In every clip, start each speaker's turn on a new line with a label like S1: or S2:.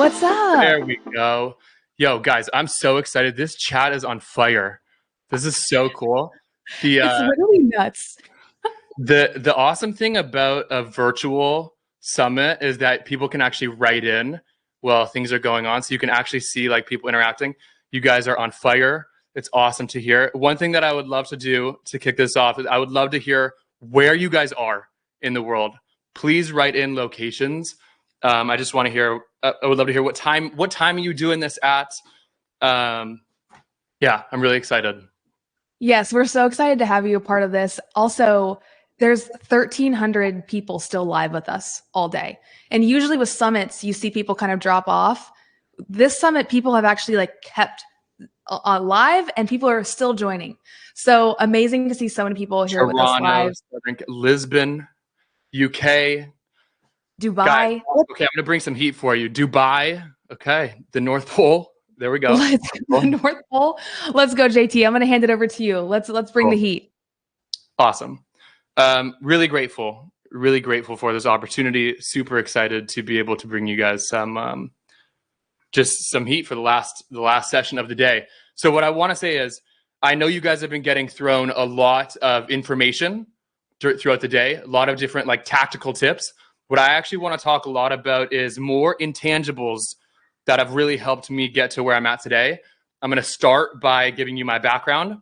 S1: What's up?
S2: There we go. Yo, guys, I'm so excited. This chat is on fire. This is so cool.
S1: It's literally nuts.
S2: The awesome thing about a virtual summit is that people can actually write in while things are going on. So you can actually see like people interacting. You guys are on fire. It's awesome to hear. One thing that I would love to do to kick this off is I would love to hear where you guys are in the world. Please write in locations. I just want to hear. I would love to hear what time are you doing this at? Yeah, I'm really excited.
S1: Yes, we're so excited to have you a part of this. Also, there's 1,300 people still live with us all day. And usually with summits, you see people kind of drop off. This summit, people have actually like kept live and people are still joining. So amazing to see so many people here with us live.
S2: Lisbon, UK.
S1: Dubai.
S2: Guys, okay, I'm going to bring some heat for you. Dubai. Okay. The North Pole. There we go.
S1: The North Pole. Let's go, JT. I'm going to hand it over to you. Let's bring the heat.
S2: Awesome. Really grateful for this opportunity. Super excited to be able to bring you guys some just some heat for the last session of the day. So what I want to say is, I know you guys have been getting thrown a lot of information throughout the day, a lot of different like tactical tips. What I actually want to talk a lot about is more intangibles that have really helped me get to where I'm at today. I'm going to start by giving you my background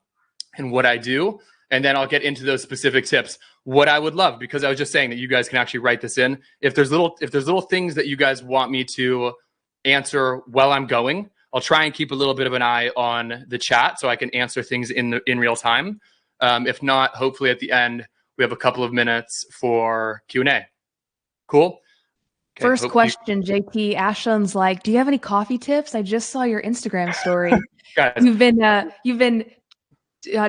S2: and what I do, and then I'll get into those specific tips. What I would love, because I was just saying that you guys can actually write this in. If there's little things that you guys want me to answer while I'm going, I'll try and keep a little bit of an eye on the chat so I can answer things in real time. If not, hopefully at the end we have a couple of minutes for Q&A. Cool. Okay,
S1: first question, JT. Ashland's like, do you have any coffee tips? I just saw your Instagram story.
S2: Guys,
S1: you've been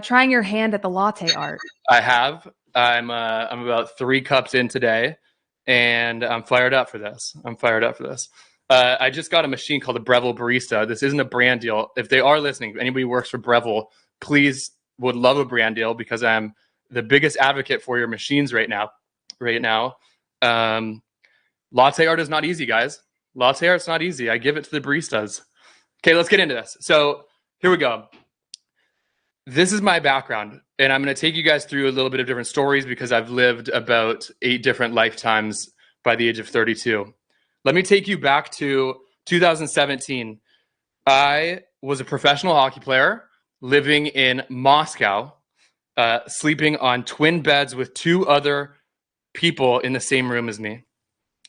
S1: trying your hand at the latte art.
S2: I have. I'm about 3 cups in today, and I'm fired up for this. I just got a machine called the Breville Barista. This isn't a brand deal. If they are listening, if anybody works for Breville, please would love a brand deal because I'm the biggest advocate for your machines right now. Latte art is not easy, guys. Latte art's not easy. I give it to the baristas. Okay, let's get into this. So here we go. This is my background, and I'm going to take you guys through a little bit of different stories because I've lived about 8 different lifetimes by the age of 32. Let me take you back to 2017. I was a professional hockey player living in Moscow, sleeping on twin beds with 2 other people in the same room as me.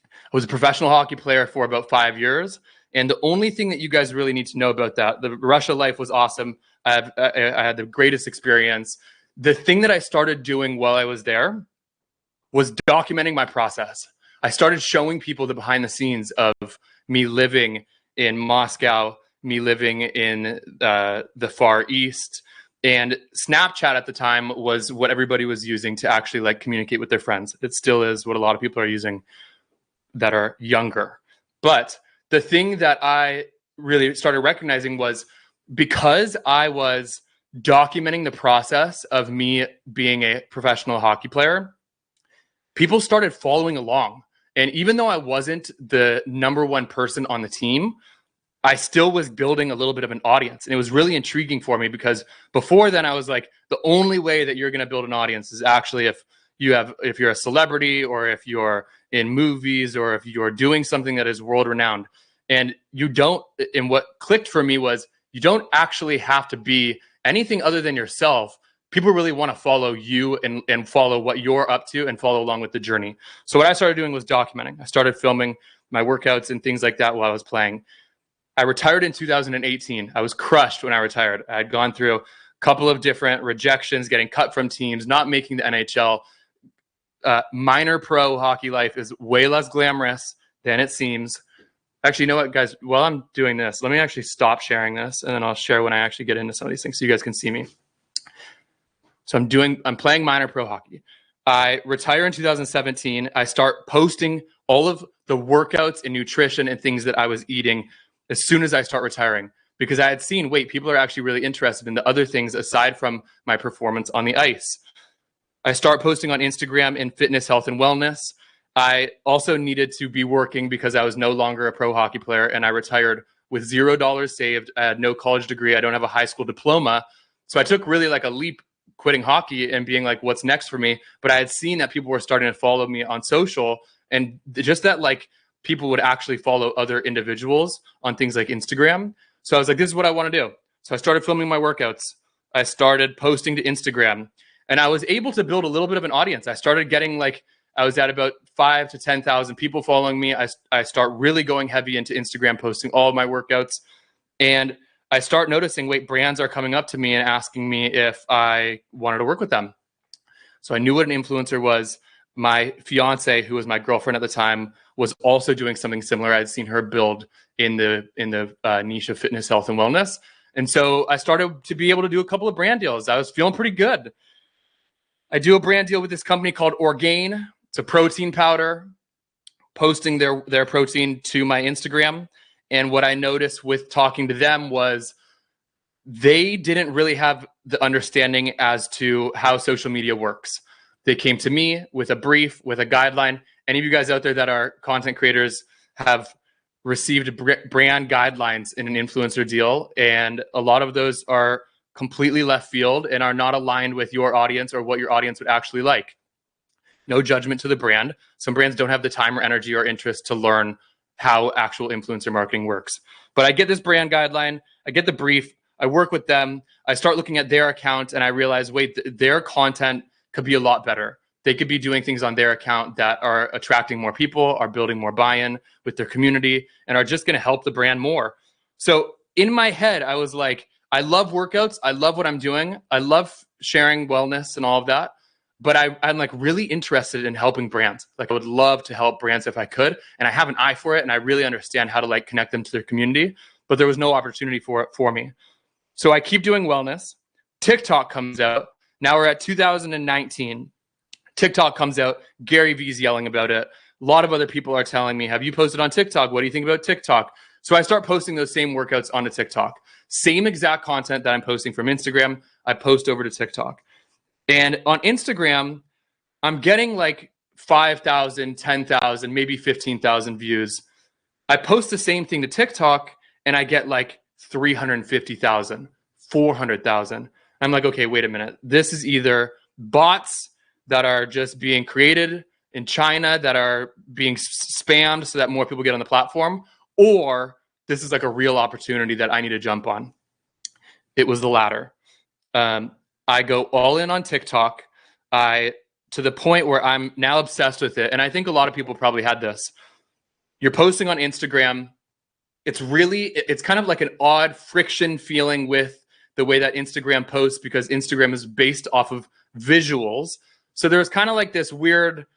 S2: I was a professional hockey player for about 5 years. And the only thing that you guys really need to know about that, the Russia life was awesome. I had the greatest experience. The thing that I started doing while I was there was documenting my process. I started showing people the behind the scenes of me living in Moscow, me living in the Far East. And Snapchat at the time was what everybody was using to actually like communicate with their friends. It still is what a lot of people are using that are younger. But the thing that I really started recognizing was because I was documenting the process of me being a professional hockey player, people started following along. And even though I wasn't the #1 person on the team, I still was building a little bit of an audience. And it was really intriguing for me because before then I was like, the only way that you're going to build an audience is actually if you're a celebrity or if you're in movies or if you're doing something that is world renowned. And what clicked for me was you don't actually have to be anything other than yourself. People really want to follow you and follow what you're up to and follow along with the journey. So what I started doing was documenting. I started filming my workouts and things like that while I was playing. I retired in 2018. I was crushed when I retired. I had gone through a couple of different rejections, getting cut from teams, not making the NHL. Minor pro hockey life is way less glamorous than it seems. Actually, you know what, guys? While I'm doing this, let me actually stop sharing this, and then I'll share when I actually get into some of these things so you guys can see me. So I'm playing minor pro hockey. I retire in 2017. I start posting all of the workouts and nutrition and things that I was eating as soon as I start retiring, because I had seen, people are actually really interested in the other things aside from my performance on the ice. I start posting on Instagram in fitness, health, and wellness. I also needed to be working because I was no longer a pro hockey player, and I retired with $0 saved. I had no college degree. I don't have a high school diploma. So I took really like a leap quitting hockey and being like, what's next for me? But I had seen that people were starting to follow me on social, and just that like people would actually follow other individuals on things like Instagram. So I was like, this is what I want to do. So I started filming my workouts. I started posting to Instagram, and I was able to build a little bit of an audience. I started getting like, I was at about 5,000 to 10,000 people following me. I start really going heavy into Instagram, posting all of my workouts. And I start noticing, wait, brands are coming up to me and asking me if I wanted to work with them. So I knew what an influencer was. My fiance, who was my girlfriend at the time, was also doing something similar. I'd seen her build in the niche of fitness, health, and wellness. And so I started to be able to do a couple of brand deals. I was feeling pretty good. I do a brand deal with this company called Orgain. It's a protein powder, posting their protein to my Instagram. And what I noticed with talking to them was they didn't really have the understanding as to how social media works. They came to me with a brief, with a guideline. Any of you guys out there that are content creators have received brand guidelines in an influencer deal, and a lot of those are completely left field and are not aligned with your audience or what your audience would actually like. No judgment to the brand. Some brands don't have the time or energy or interest to learn how actual influencer marketing works. But I get this brand guideline, I get the brief, I work with them, I start looking at their account, and I realize, wait, their content could be a lot better. They could be doing things on their account that are attracting more people, are building more buy-in with their community, and are just going to help the brand more. So in my head, I was like, I love workouts. I love what I'm doing. I love sharing wellness and all of that. But I'm like really interested in helping brands. Like I would love to help brands if I could. And I have an eye for it. And I really understand how to like connect them to their community. But there was no opportunity for it for me. So I keep doing wellness. TikTok comes out. Now we're at 2019. TikTok comes out. Gary Vee's yelling about it. A lot of other people are telling me, have you posted on TikTok? What do you think about TikTok? So I start posting those same workouts onto TikTok. Same exact content that I'm posting from Instagram, I post over to TikTok. And on Instagram, I'm getting like 5,000, 10,000, maybe 15,000 views. I post the same thing to TikTok and I get like 350,000, 400,000. I'm like, okay, wait a minute. This is either bots that are just being created in China that are being spammed so that more people get on the platform, or this is like a real opportunity that I need to jump on. It was the latter. I go all in on TikTok. To the point where I'm now obsessed with it. And I think a lot of people probably had this. You're posting on Instagram. It's kind of like an odd friction feeling with the way that Instagram posts, because Instagram is based off of visuals. So there's kind of like this weird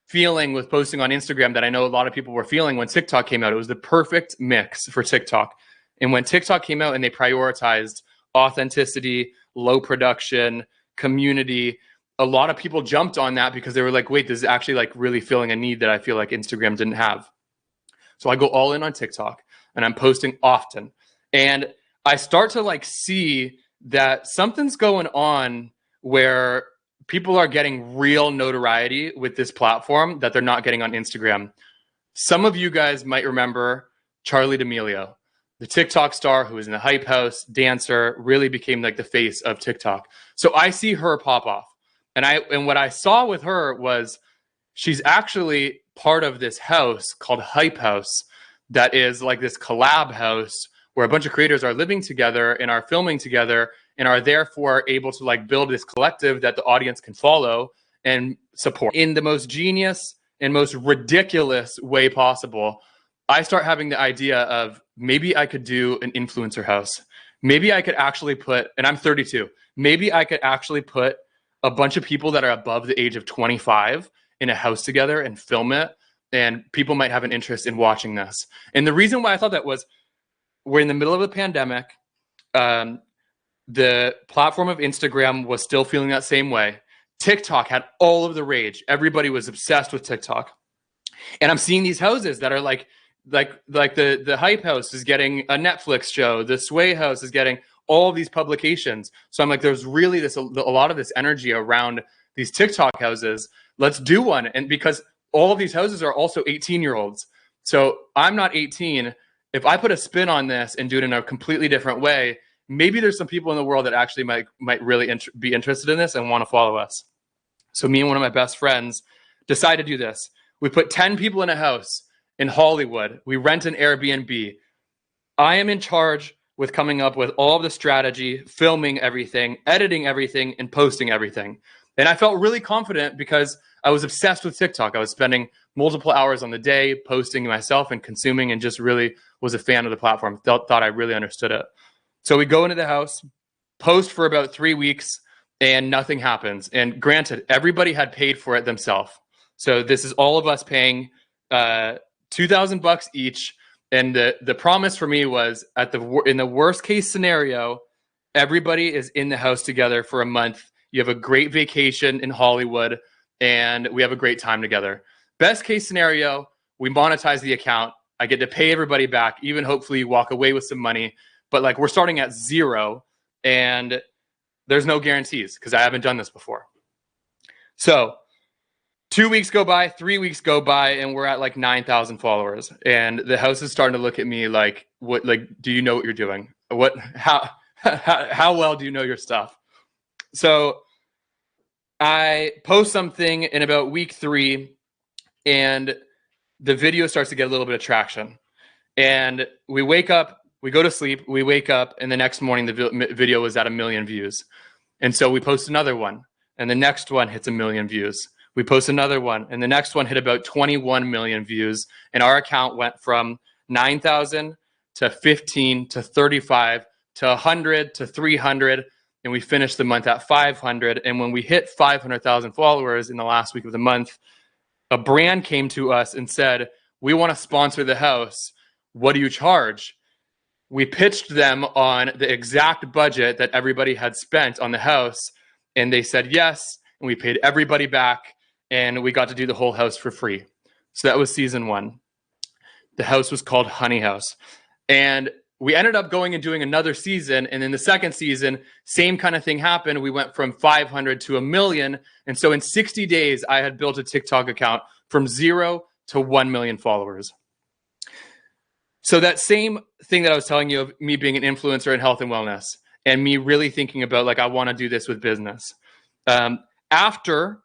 S2: feeling with posting on Instagram that I know a lot of people were feeling when TikTok came out. It was the perfect mix for TikTok. And when TikTok came out and they prioritized authenticity, low production, community, a lot of people jumped on that because they were like, wait, this is actually like really filling a need that I feel like Instagram didn't have. So I go all in on TikTok and I'm posting often. And I start to like see that something's going on where people are getting real notoriety with this platform that they're not getting on Instagram. Some of you guys might remember Charli D'Amelio, the TikTok star who was in the Hype House, dancer, really became like the face of TikTok. So I see her pop off. And what I saw with her was she's actually part of this house called Hype House that is like this collab house where a bunch of creators are living together and are filming together and are therefore able to like build this collective that the audience can follow and support. In the most genius and most ridiculous way possible, I start having the idea of maybe I could do an influencer house. Maybe I could actually put, and I'm 32, maybe I could actually put a bunch of people that are above the age of 25 in a house together and film it, and people might have an interest in watching this. And the reason why I thought that was we're in the middle of a pandemic. The platform of Instagram was still feeling that same way. TikTok had all of the rage. Everybody was obsessed with TikTok. And I'm seeing these houses that are like the Hype House is getting a Netflix show. The Sway House is getting all of these publications. So I'm like, there's really a lot of this energy around these TikTok houses. Let's do one. And because all of these houses are also 18-year-olds. So I'm not 18. If I put a spin on this and do it in a completely different way, maybe there's some people in the world that actually might really be interested in this and want to follow us. So me and one of my best friends decided to do this. We put 10 people in a house in Hollywood. We rent an Airbnb. I am in charge with coming up with all of the strategy, filming everything, editing everything, and posting everything. And I felt really confident because I was obsessed with TikTok. I was spending multiple hours on the day posting myself and consuming, and just really was a fan of the platform. Thought I really understood it. So we go into the house, post for about 3 weeks, and nothing happens. And granted, everybody had paid for it themselves. So this is all of us paying $2,000 each. And the promise for me was in the worst case scenario, everybody is in the house together for a month. You have a great vacation in Hollywood, and we have a great time together. Best case scenario, we monetize the account. I get to pay everybody back, even hopefully walk away with some money. But like, we're starting at zero, and there's no guarantees because I haven't done this before. So 2 weeks go by, 3 weeks go by, and we're at like 9,000 followers. And the house is starting to look at me like, "What? Like, do you know what you're doing? How well do you know your stuff?" So I post something in about week 3, and the video starts to get a little bit of traction. And we wake up, we go to sleep, we wake up, and the next morning the video was at 1 million views. And so we post another one, and the next one hits 1 million views. We post another one, and the next one hit about 21 million views. And our account went from 9,000 to 15 to 35 to 100 to 300. And we finished the month at 500. And when we hit 500,000 followers in the last week of the month, a brand came to us and said, "We want to sponsor the house. What do you charge?" We pitched them on the exact budget that everybody had spent on the house. And they said yes. And we paid everybody back. And we got to do the whole house for free. So that was season 1. The house was called Honey House. And we ended up going and doing another season. And in the second season, same kind of thing happened. We went from 500 to 1 million. And so in 60 days, I had built a TikTok account from 0 to 1 million followers. So that same thing that I was telling you of me being an influencer in health and wellness, and me really thinking about, like, I want to do this with business. After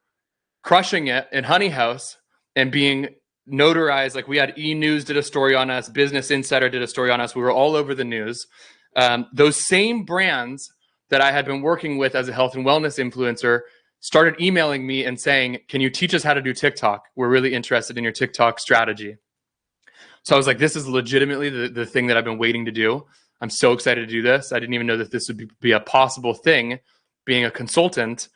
S2: crushing it in Honey House and being notarized, like we had E! News did a story on us, Business Insider did a story on us. We were all over the news. Those same brands that I had been working with as a health and wellness influencer started emailing me and saying, "Can you teach us how to do TikTok? We're really interested in your TikTok strategy." So I was like, this is legitimately the thing that I've been waiting to do. I'm so excited to do this. I didn't even know that this would be a possible thing, being a consultant.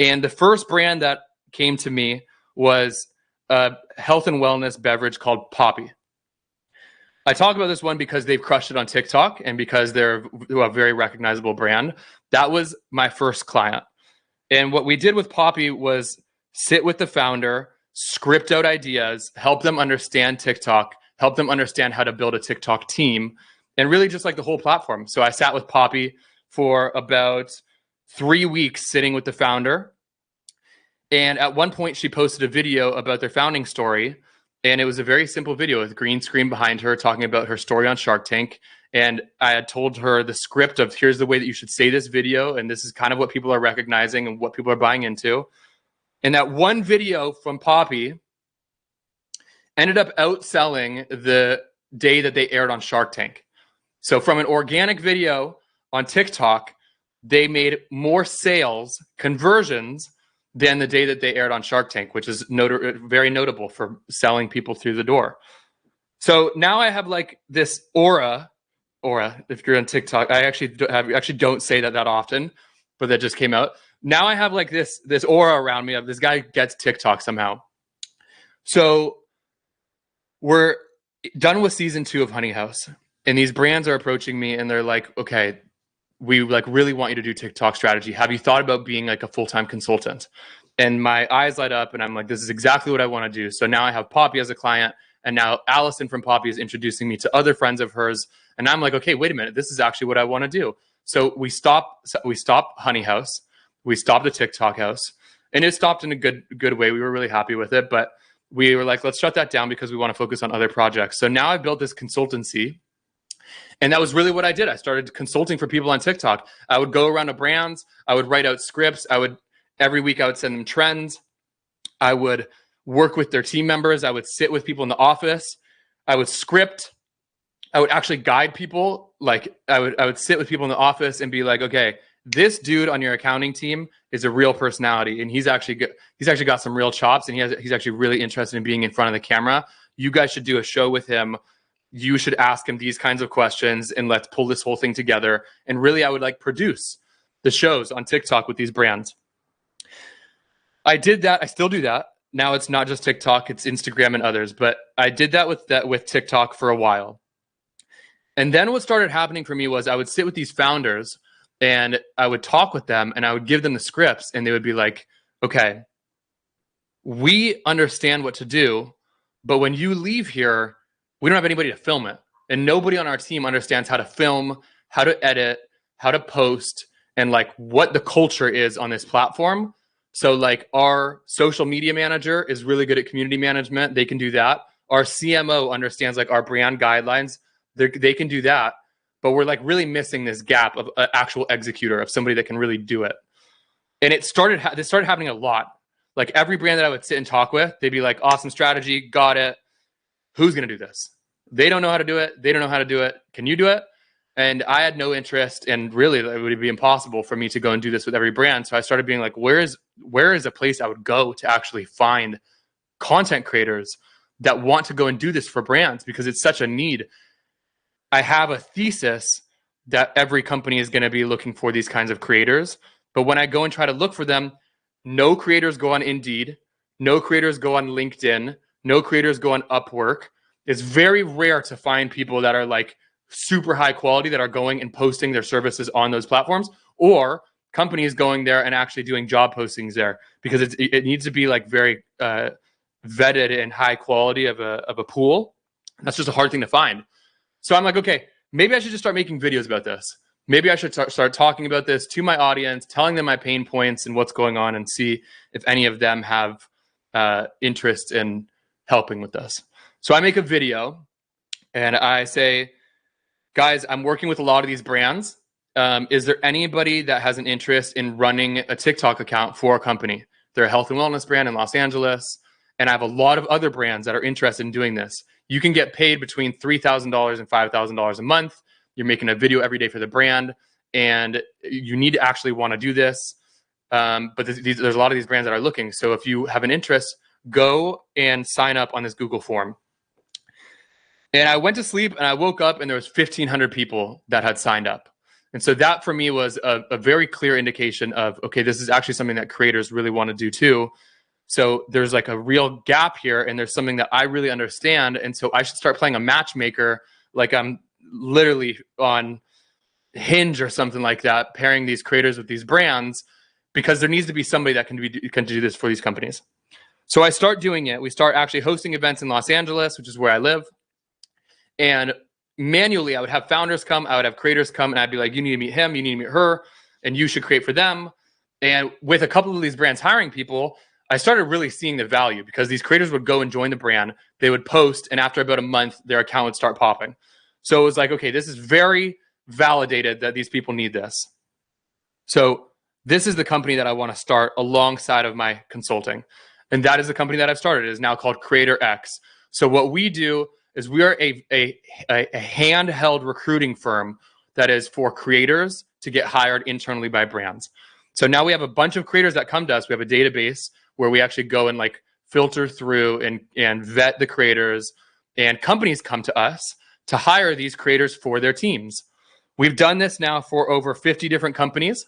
S2: And the first brand that came to me was a health and wellness beverage called Poppy. I talk about this one because they've crushed it on TikTok and because they're a very recognizable brand. That was my first client. And what we did with Poppy was sit with the founder, script out ideas, help them understand TikTok, help them understand how to build a TikTok team, and really just like the whole platform. So I sat with Poppy for about 3 weeks sitting with the founder. And at one point, she posted a video about their founding story. And it was a very simple video with a green screen behind her talking about her story on Shark Tank. And I had told her the script of, here's the way that you should say this video. And this is kind of what people are recognizing and what people are buying into. And that one video from Poppy ended up outselling the day that they aired on Shark Tank. So from an organic video on TikTok, they made more sales, conversions, than the day that they aired on Shark Tank, which is very notable for selling people through the door. So now I have like this aura, if you're on TikTok, I actually don't say that often, but that just came out. Now I have like this aura around me of this guy gets TikTok somehow. So we're done with season 2 of Honey House, and these brands are approaching me and they're like, "Okay, we like really want you to do TikTok strategy. Have you thought about being like a full-time consultant?" And my eyes light up and I'm like, this is exactly what I want to do. So now I have Poppy as a client, and now Allison from Poppy is introducing me to other friends of hers. And I'm like, okay, wait a minute. This is actually what I want to do. So we stopped Honey House. We stopped the TikTok house, and it stopped in a good way. We were really happy with it. But we were like, let's shut that down because we want to focus on other projects. So now I've built this consultancy. And that was really what I did. I started consulting for people on TikTok. I would go around to brands. I would write out scripts. Every week I would send them trends. I would work with their team members. I would sit with people in the office. I would script. I would actually guide people. Like I would sit with people in the office and be like, okay, this dude on your accounting team is a real personality, and he's actually got some real chops, and he's actually really interested in being in front of the camera. You guys should do a show with him. You should ask him these kinds of questions, and let's pull this whole thing together. And really, I would like produce the shows on TikTok with these brands. I did that. I still do that. Now it's not just TikTok, it's Instagram and others, but I did that with TikTok for a while. And then what started happening for me was I would sit with these founders and I would talk with them and I would give them the scripts, and they would be like, okay, we understand what to do, but when you leave here, we don't have anybody to film it. And nobody on our team understands how to film, how to edit, how to post, and like what the culture is on this platform. So like our social media manager is really good at community management. They can do that. Our CMO understands like our brand guidelines. They can do that. But we're like really missing this gap of an actual executor, of somebody that can really do it. And this started happening a lot. Like every brand that I would sit and talk with, they'd be like, awesome strategy, got it. Who's going to do this? They don't know how to do it. They don't know how to do it. Can you do it? And I had no interest, and really it would be impossible for me to go and do this with every brand. So I started being like, where is a place I would go to actually find content creators that want to go and do this for brands, because it's such a need. I have a thesis that every company is going to be looking for these kinds of creators. But when I go and try to look for them, no creators go on Indeed. No creators go on LinkedIn. No creators go on Upwork. It's very rare to find people that are like super high quality that are going and posting their services on those platforms, or companies going there and actually doing job postings there, because it needs to be like very vetted and high quality of a pool. That's just a hard thing to find. So I'm like, okay, maybe I should just start making videos about this. Maybe I should start talking about this to my audience, telling them my pain points and what's going on, and see if any of them have interest in helping with this. So I make a video and I say, guys, I'm working with a lot of these brands. Is there anybody that has an interest in running a TikTok account for a company? They're a health and wellness brand in Los Angeles, and I have a lot of other brands that are interested in doing this. You can get paid between $3,000 and $5,000 a month. You're making a video every day for the brand, and you need to actually want to do this. But there's a lot of these brands that are looking. So if you have an interest, go and sign up on this Google form. And I went to sleep and I woke up and there was 1,500 people that had signed up. And so that for me was a very clear indication of, okay, this is actually something that creators really want to do too. So there's like a real gap here, and there's something that I really understand. And so I should start playing a matchmaker, like I'm literally on Hinge or something like that, pairing these creators with these brands, because there needs to be somebody that can do this for these companies. So I start doing it. We start actually hosting events in Los Angeles, which is where I live. And manually, I would have founders come, I would have creators come, and I'd be like, you need to meet him, you need to meet her, and you should create for them. And with a couple of these brands hiring people, I started really seeing the value, because these creators would go and join the brand, they would post, and after about a month, their account would start popping. So it was like, okay, this is very validated that these people need this. So this is the company that I want to start alongside of my consulting. And that is the company that I've started. It is now called CreatorX. So what we do is we are a handheld recruiting firm that is for creators to get hired internally by brands. So now we have a bunch of creators that come to us. We have a database where we actually go and like filter through and vet the creators, and companies come to us to hire these creators for their teams. We've done this now for over 50 different companies.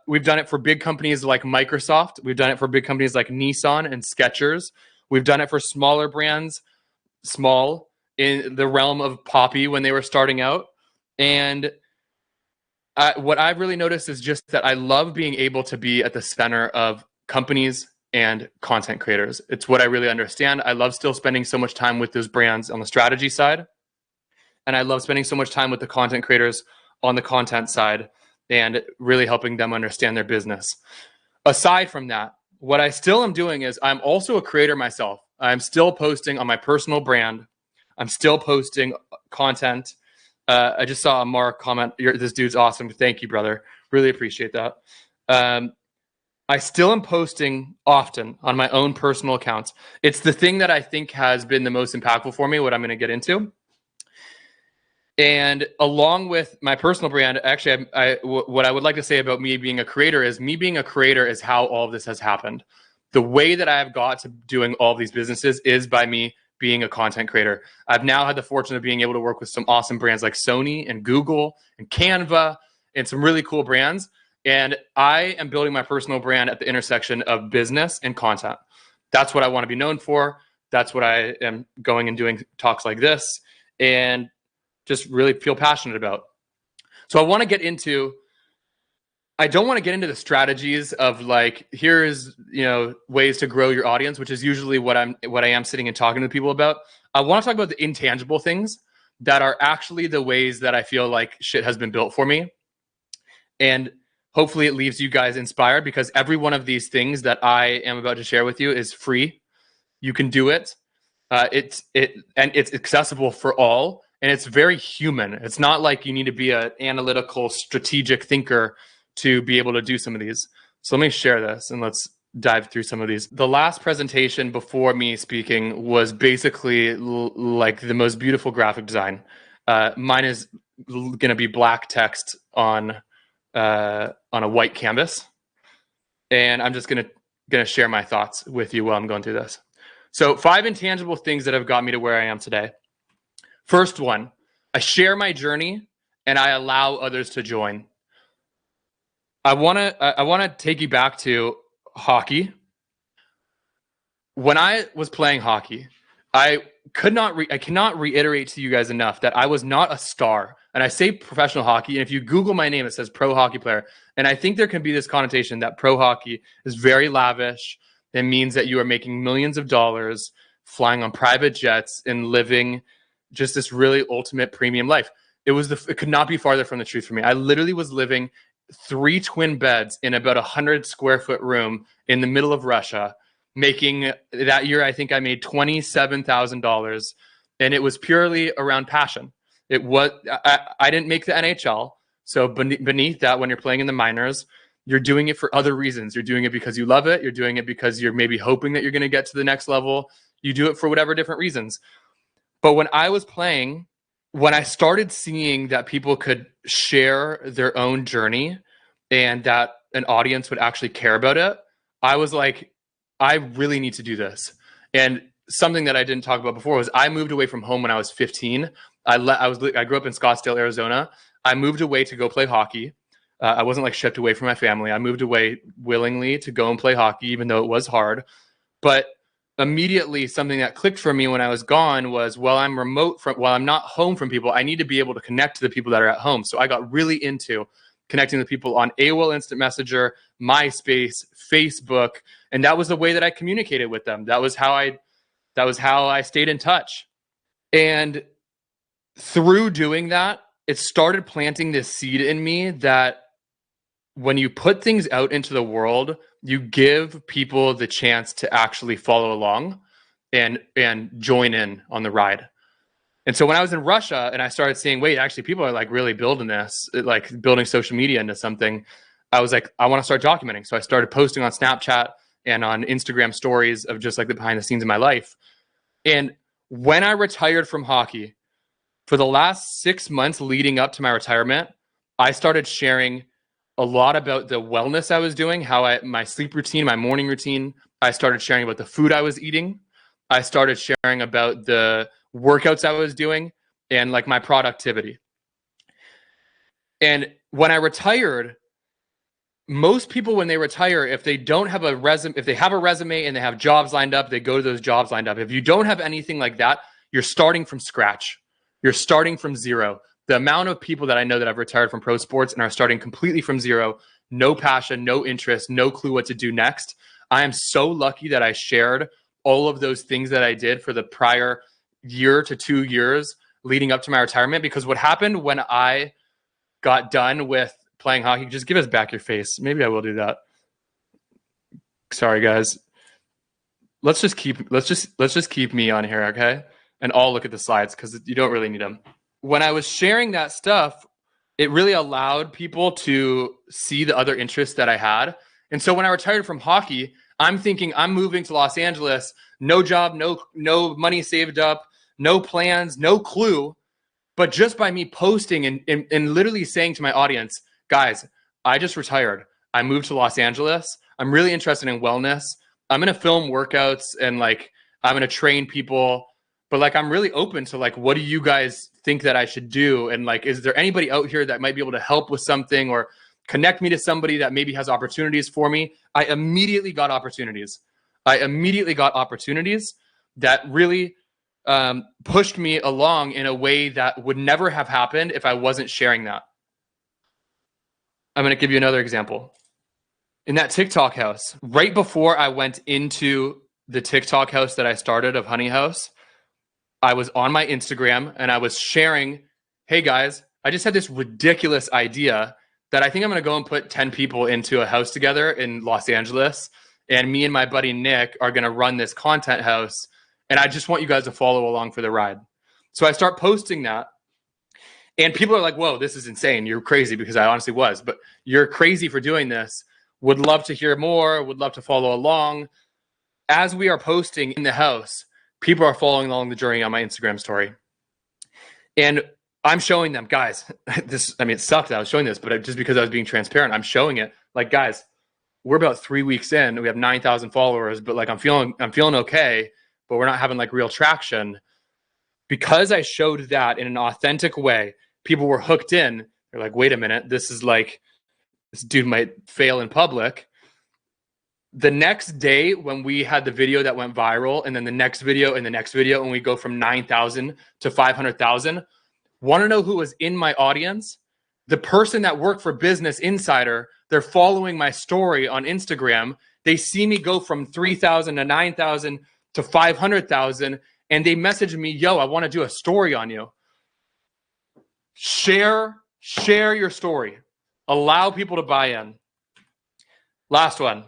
S2: We've done it for big companies like Microsoft. We've done it for big companies like Nissan and Skechers. We've done it for smaller brands, small in the realm of Poppy when they were starting out. And what I've really noticed is just that I love being able to be at the center of companies and content creators. It's what I really understand. I love still spending so much time with those brands on the strategy side. And I love spending so much time with the content creators on the content side and really helping them understand their business. Aside from that, what I still am doing is I'm also a creator myself. I'm still posting on my personal brand. I'm still posting content. I just saw a Mark comment, this dude's awesome. Thank you, brother. Really appreciate that. I still am posting often on my own personal accounts. It's the thing that I think has been the most impactful for me, what I'm going to get into. And along with my personal brand, actually, what I would like to say about me being a creator is how all of this has happened. The way that I have got to doing all of these businesses is by me being a content creator. I've now had the fortune of being able to work with some awesome brands like Sony and Google and Canva and some really cool brands. And I am building my personal brand at the intersection of business and content. That's what I want to be known for. That's what I am going and doing talks like this and just really feel passionate about. So I don't want to get into the strategies of like, here's, ways to grow your audience, which is usually what I am sitting and talking to people about. I want to talk about the intangible things that are actually the ways that I feel like shit has been built for me. And hopefully it leaves you guys inspired, because every one of these things that I am about to share with you is free. You can do it. It's accessible for all. And it's very human. It's not like you need to be an analytical, strategic thinker to be able to do some of these. So let me share this and let's dive through some of these. The last presentation before me speaking was basically like the most beautiful graphic design. Mine is going to be black text on a white canvas. And I'm just going to share my thoughts with you while I'm going through this. So 5 intangible things that have got me to where I am today. First one, I share my journey and I allow others to join. I want to take you back to hockey. When I was playing hockey, I cannot reiterate to you guys enough that I was not a star. And I say professional hockey, and if you Google my name, it says pro hockey player. And I think there can be this connotation that pro hockey is very lavish. It means that you are making millions of dollars, flying on private jets, and living just this really ultimate premium life. It could not be farther from the truth for me. I literally was living 3 twin beds in about 100 square foot room in the middle of Russia, making that year, I think I made $27,000. And it was purely around passion. I didn't make the NHL. So beneath that, when you're playing in the minors, you're doing it for other reasons. You're doing it because you love it. You're doing it because you're maybe hoping that you're going to get to the next level. You do it for whatever different reasons. But when I was playing, when I started seeing that people could share their own journey and that an audience would actually care about it, I was like, I really need to do this. And something that I didn't talk about before was I moved away from home when I was 15. I grew up in Scottsdale, Arizona. I moved away to go play hockey. I wasn't like shipped away from my family. I moved away willingly to go and play hockey, even though it was hard. But immediately something that clicked for me when I was gone was, while I'm not home from people, I need to be able to connect to the people that are at home. So I got really into connecting with people on AOL Instant Messenger, MySpace, Facebook, and that was the way that I communicated with them. That was how I stayed in touch. And through doing that, it started planting this seed in me that when you put things out into the world, you give people the chance to actually follow along and join in on the ride. And so when I was in Russia and I started seeing, wait, actually people are like really building this, like building social media into something, I was like, I want to start documenting. So I started posting on Snapchat and on Instagram stories of just like the behind the scenes of my life. And when I retired from hockey, for the last 6 months leading up to my retirement, I started sharing a lot about the wellness I was doing, my sleep routine, my morning routine. I started sharing about the food I was eating. I started sharing about the workouts I was doing and like my productivity. And when I retired, most people, when they retire, if they don't have a resume, if they have a resume and they have jobs lined up, they go to those jobs lined up. If you don't have anything like that, you're starting from scratch. You're starting from zero. The amount of people that I know that have retired from pro sports and are starting completely from zero, no passion, no interest, no clue what to do next. I am so lucky that I shared all of those things that I did for the prior year to 2 years leading up to my retirement, because what happened when I got done with playing hockey, just give us back your face. Maybe I will do that. Sorry, guys. let's just keep me on here, okay? And I'll look at the slides because you don't really need them. When I was sharing that stuff, it really allowed people to see the other interests that I had. And so when I retired from hockey, I'm thinking I'm moving to Los Angeles, no job, no money saved up, no plans, no clue. But just by me posting and literally saying to my audience, guys, I just retired. I moved to Los Angeles. I'm really interested in wellness. I'm going to film workouts and like, I'm going to train people, but like, I'm really open to like, what do you guys think that I should do? And like, is there anybody out here that might be able to help with something or connect me to somebody that maybe has opportunities for me? I immediately got opportunities. That really pushed me along in a way that would never have happened if I wasn't sharing that. I'm going to give you another example. In that TikTok house, right before I went into the TikTok house that I started of Honey House, I was on my Instagram and I was sharing, hey guys, I just had this ridiculous idea that I think I'm going to go and put 10 people into a house together in Los Angeles. And me and my buddy Nick are going to run this content house. And I just want you guys to follow along for the ride. So I start posting that. And people are like, whoa, this is insane. You're crazy, because I honestly was. But you're crazy for doing this. Would love to hear more. Would love to follow along. As we are posting in the house, people are following along the journey on my Instagram story. And I'm showing them, guys, it sucked that I was showing this, but just because I was being transparent, I'm showing it. Like, guys, we're about 3 weeks in. We have 9,000 followers, but like I'm feeling okay, but we're not having like real traction. Because I showed that in an authentic way, people were hooked in. They're like, wait a minute, this dude might fail in public. The next day when we had the video that went viral, and then the next video and the next video, and we go from 9,000 to 500,000, want to know who was in my audience? The person that worked for Business Insider. They're following my story on Instagram. They see me go from 3,000 to 9,000 to 500,000, and they message me, yo, I want to do a story on you. Share your story. Allow people to buy in. Last one.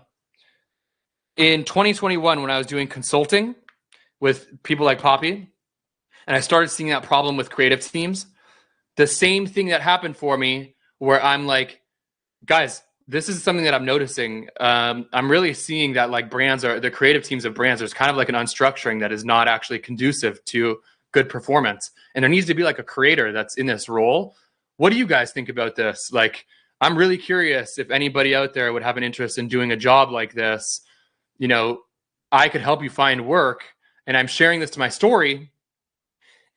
S2: In 2021, when I was doing consulting with people like Poppy, and I started seeing that problem with creative teams, the same thing that happened for me, where I'm like, guys, this is something that I'm noticing. I'm really seeing that like the creative teams of brands, there's kind of like an unstructuring that is not actually conducive to good performance. And there needs to be like a creator that's in this role. What do you guys think about this? Like, I'm really curious if anybody out there would have an interest in doing a job like this. You know, I could help you find work, and I'm sharing this to my story.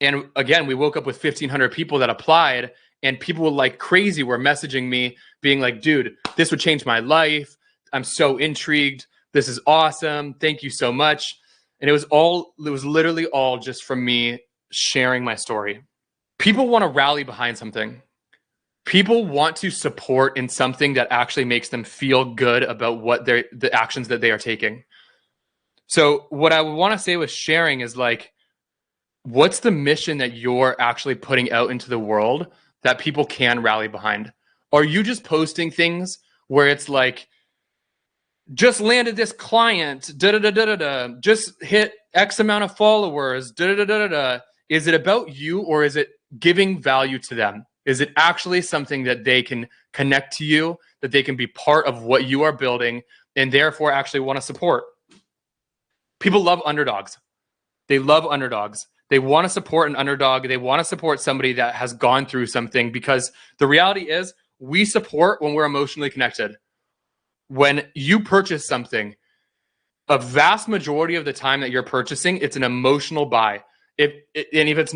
S2: And again, we woke up with 1,500 people that applied, and people like crazy were messaging me being like, dude, this would change my life. I'm so intrigued. This is awesome. Thank you so much. And it was literally all just from me sharing my story. People want to rally behind something. People want to support in something that actually makes them feel good about the actions that they are taking. So what I want to say with sharing is like, what's the mission that you're actually putting out into the world that people can rally behind? Are you just posting things where it's like, just landed this client, just hit X amount of followers, Is it about you, or is it giving value to them? Is it actually something that they can connect to you, that they can be part of what you are building, and therefore actually want to support? People love underdogs. They love underdogs. They want to support an underdog. They want to support somebody that has gone through something, because the reality is we support when we're emotionally connected. When you purchase something, a vast majority of the time that you're purchasing, it's an emotional buy. If it's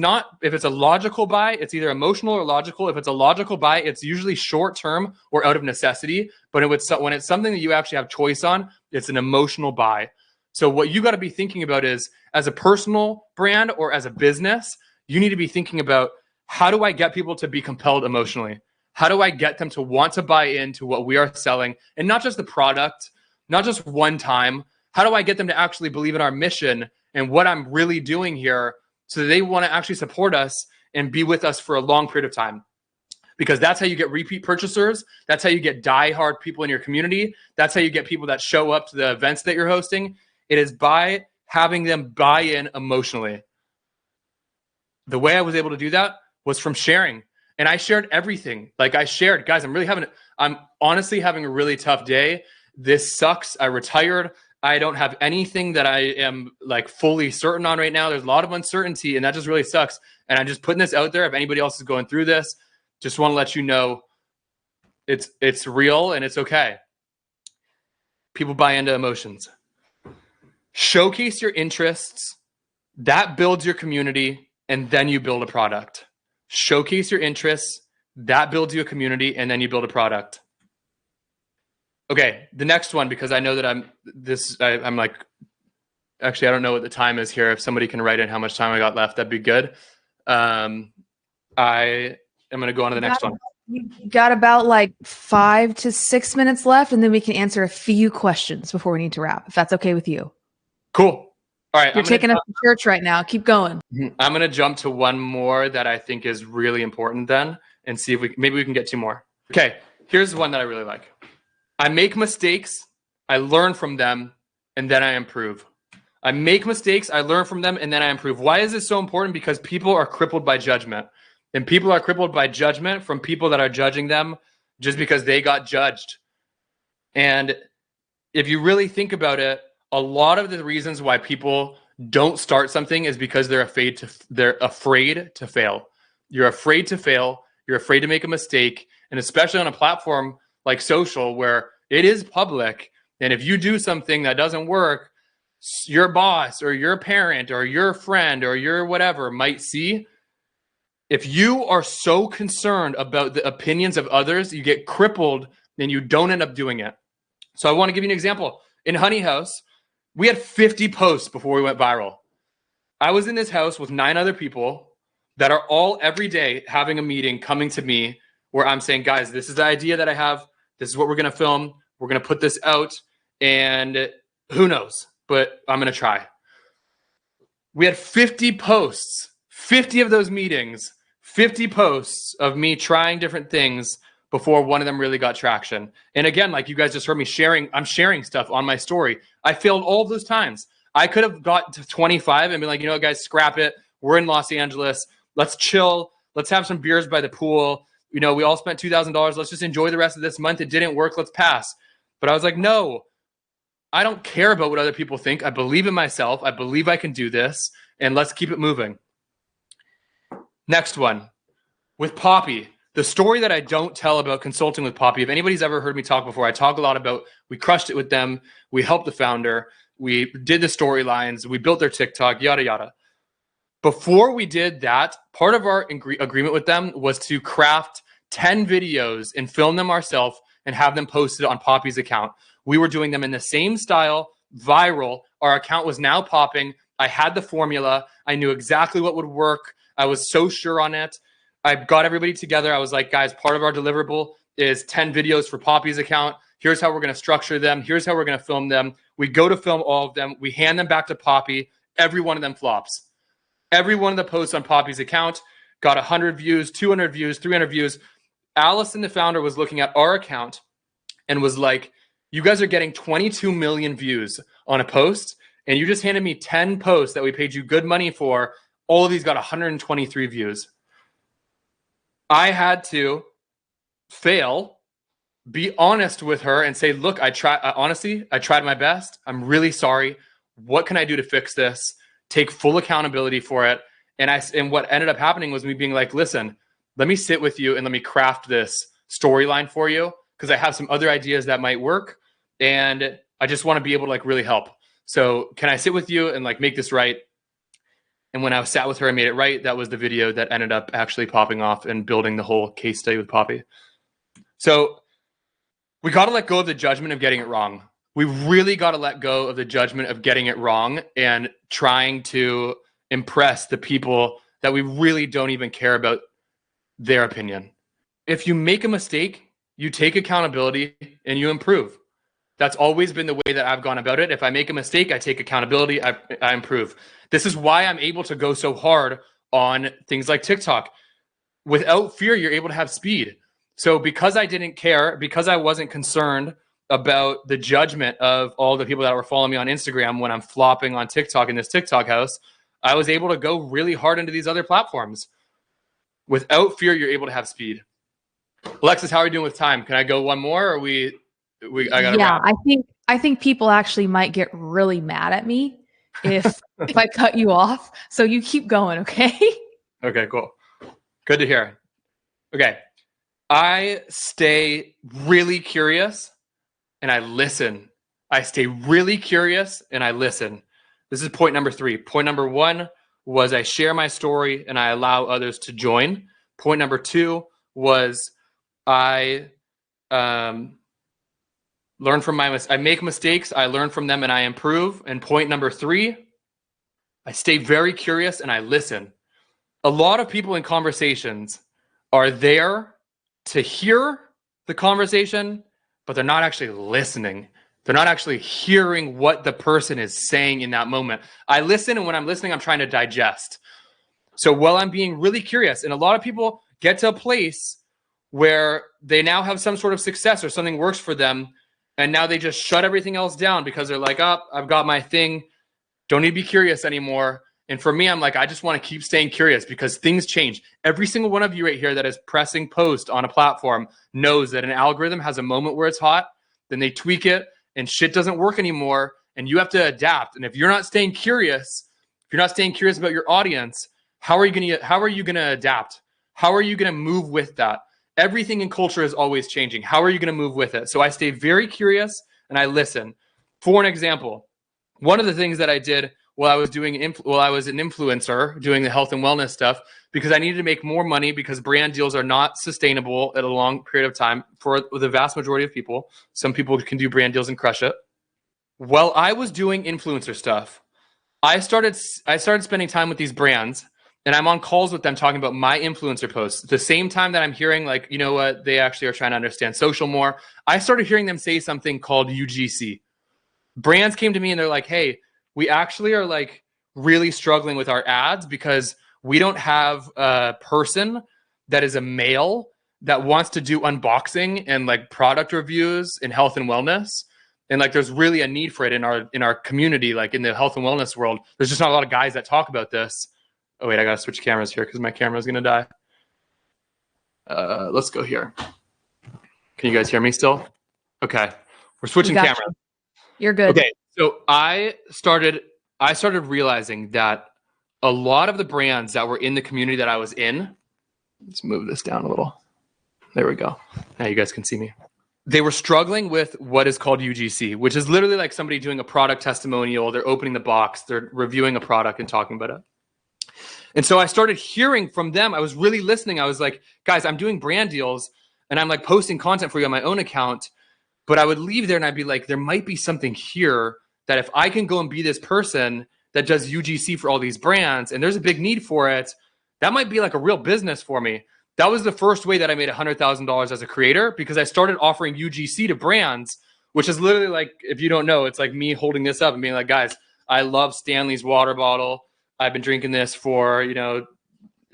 S2: a logical buy, it's either emotional or logical. If it's a logical buy, it's usually short term or out of necessity. But when it's something that you actually have choice on, it's an emotional buy. So what you got to be thinking about is, as a personal brand or as a business, you need to be thinking about, how do I get people to be compelled emotionally? How do I get them to want to buy into what we are selling, and not just the product, not just one time? How do I get them to actually believe in our mission and what I'm really doing here, so that they want to actually support us and be with us for a long period of time? Because that's how you get repeat purchasers. That's how you get diehard people in your community. That's how you get people that show up to the events that you're hosting. It is by having them buy in emotionally. The way I was able to do that was from sharing. And I shared everything. Like I shared, guys, I'm honestly having a really tough day. This sucks. I retired. I don't have anything that I am like fully certain on right now. There's a lot of uncertainty and that just really sucks. And I'm just putting this out there. If anybody else is going through this, just want to let you know it's real and it's okay. People buy into emotions. Showcase your interests. That builds your community, and then you build a product. Showcase your interests. That builds you a community, and then you build a product. Okay, the next one, because I know that I'm like, actually, I don't know what the time is here. If somebody can write in how much time I got left, that'd be good. I am going to go on to the next one.
S1: You got about like 5 to 6 minutes left, and then we can answer a few questions before we need to wrap, if that's okay with you.
S2: Cool. All right.
S1: You're taking us to church right now. Keep going.
S2: I'm going to jump to one more that I think is really important then and see if maybe we can get 2 more. Okay. Here's one that I really like. I make mistakes. I learn from them, and then I improve. I make mistakes. I learn from them, and then I improve. Why is this so important? Because people are crippled by judgment. And people are crippled by judgment from people that are judging them just because they got judged. And if you really think about it, a lot of the reasons why people don't start something is because they're afraid to fail. You're afraid to fail. You're afraid to make a mistake. And especially on a platform like social where it is public. And if you do something that doesn't work, your boss or your parent or your friend or your whatever might see. If you are so concerned about the opinions of others, you get crippled and you don't end up doing it. So I want to give you an example. In Honey House, we had 50 posts before we went viral. I was in this house with 9 other people that are all every day having a meeting, coming to me where I'm saying, guys, this is the idea that I have. This is what we're going to film. We're going to put this out and who knows, but I'm going to try. We had 50 posts, 50 of those meetings, 50 posts of me trying different things before one of them really got traction. And again, like you guys just heard me sharing, I'm sharing stuff on my story. I failed all of those times. I could have got to 25 and been like, you know what, guys, scrap it. We're in Los Angeles. Let's chill. Let's have some beers by the pool. You know, we all spent $2,000. Let's just enjoy the rest of this month. It didn't work. Let's pass. But I was like, no, I don't care about what other people think. I believe in myself. I believe I can do this. And let's keep it moving. Next one, with Poppy, the story that I don't tell about consulting with Poppy. If anybody's ever heard me talk before, I talk a lot about we crushed it with them. We helped the founder. We did the storylines. We built their TikTok, yada, yada. Before we did that, part of our agreement with them was to craft 10 videos and film them ourselves and have them posted on Poppy's account. We were doing them in the same style, viral. Our account was now popping. I had the formula. I knew exactly what would work. I was so sure on it. I got everybody together. I was like, guys, part of our deliverable is 10 videos for Poppy's account. Here's how we're going to structure them. Here's how we're going to film them. We go to film all of them. We hand them back to Poppy. Every one of them flops. Every one of the posts on Poppy's account got 100 views, 200 views, 300 views. Allison, the founder, was looking at our account and was like, you guys are getting 22 million views on a post, and you just handed me 10 posts that we paid you good money for. All of these got 123 views. I had to fail, be honest with her and say, look, honestly, I tried my best. I'm really sorry. What can I do to fix this? Take full accountability for it. And what ended up happening was me being like, listen, let me sit with you and let me craft this storyline for you because I have some other ideas that might work. And I just want to be able to like really help. So can I sit with you and like make this right? And when I sat with her and made it right, that was the video that ended up actually popping off and building the whole case study with Poppy. So we got to let go of the judgment of getting it wrong. We really got to let go of the judgment of getting it wrong and trying to impress the people that we really don't even care about their opinion. If you make a mistake, you take accountability and you improve. That's always been the way that I've gone about it. If I make a mistake, I take accountability, I improve. This is why I'm able to go so hard on things like TikTok. Without fear, you're able to have speed. So because I didn't care, because I wasn't concerned about the judgment of all the people that were following me on Instagram when I'm flopping on TikTok in this TikTok house, I was able to go really hard into these other platforms. Without fear, you're able to have speed. Alexis, how are you doing with time? Can I go one more, or I gotta wrap?
S1: I think people actually might get really mad at me if I cut you off. So you keep going, okay?
S2: Okay, cool. Good to hear. Okay. I stay really curious and I listen. I stay really curious and I listen. This is point number 3. Point number 1 was I share my story and I allow others to join. Point number 2 was I learn from I make mistakes, I learn from them and I improve. And point number 3, I stay very curious and I listen. A lot of people in conversations are there to hear the conversation, but they're not actually listening. They're not actually hearing what the person is saying in that moment. I listen, and when I'm listening, I'm trying to digest. So while I'm being really curious, and a lot of people get to a place where they now have some sort of success or something works for them, and now they just shut everything else down because they're like, oh, I've got my thing. Don't need to be curious anymore. And for me, I'm like, I just want to keep staying curious because things change. Every single one of you right here that is pressing post on a platform knows that an algorithm has a moment where it's hot, then they tweak it and shit doesn't work anymore. And you have to adapt. And if you're not staying curious, if you're not staying curious about your audience, how are you going to adapt? How are you going to move with that? Everything in culture is always changing. How are you going to move with it? So I stay very curious and I listen. For an example, one of the things that I did while I was an influencer doing the health and wellness stuff, because I needed to make more money because brand deals are not sustainable at a long period of time for the vast majority of people. Some people can do brand deals and crush it. While I was doing influencer stuff, I started spending time with these brands, and I'm on calls with them talking about my influencer posts. At the same time that I'm hearing, like, you know what, they actually are trying to understand social more, I started hearing them say something called UGC. Brands came to me and they're like, hey, we actually are like really struggling with our ads because we don't have a person that is a male that wants to do unboxing and like product reviews in health and wellness. And like, there's really a need for it in our community, like in the health and wellness world. There's just not a lot of guys that talk about this. Oh wait, I gotta switch cameras here because my camera is gonna die. Let's go here. Can you guys hear me still? Okay, we're switching cameras.
S1: You're good.
S2: Okay, so I started realizing that a lot of the brands that were in the community that I was in, let's move this down a little. There we go. Now you guys can see me. They were struggling with what is called UGC, which is literally like somebody doing a product testimonial. They're opening the box, they're reviewing a product and talking about it. And so I started hearing from them. I was really listening. I was like, guys, I'm doing brand deals and I'm like posting content for you on my own account. But I would leave there and I'd be like, there might be something here that if I can go and be this person that does UGC for all these brands and there's a big need for it, that might be like a real business for me. That was the first way that I made $100,000 as a creator, because I started offering UGC to brands, which is literally like, if you don't know, it's like me holding this up and being like, guys, I love Stanley's water bottle. I've been drinking this for,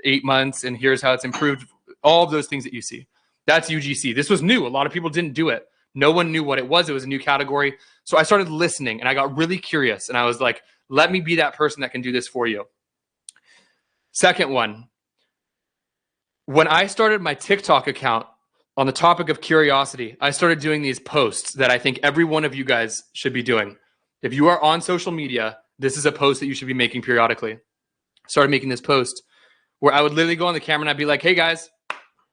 S2: 8 months and here's how it's improved. All of those things that you see. That's UGC. This was new. A lot of people didn't do it. No one knew what it was. It was a new category. So I started listening and I got really curious and I was like, let me be that person that can do this for you. Second one, when I started my TikTok account on the topic of curiosity, I started doing these posts that I think every one of you guys should be doing. If you are on social media, this is a post that you should be making periodically. I started making this post where I would literally go on the camera and I'd be like, hey guys,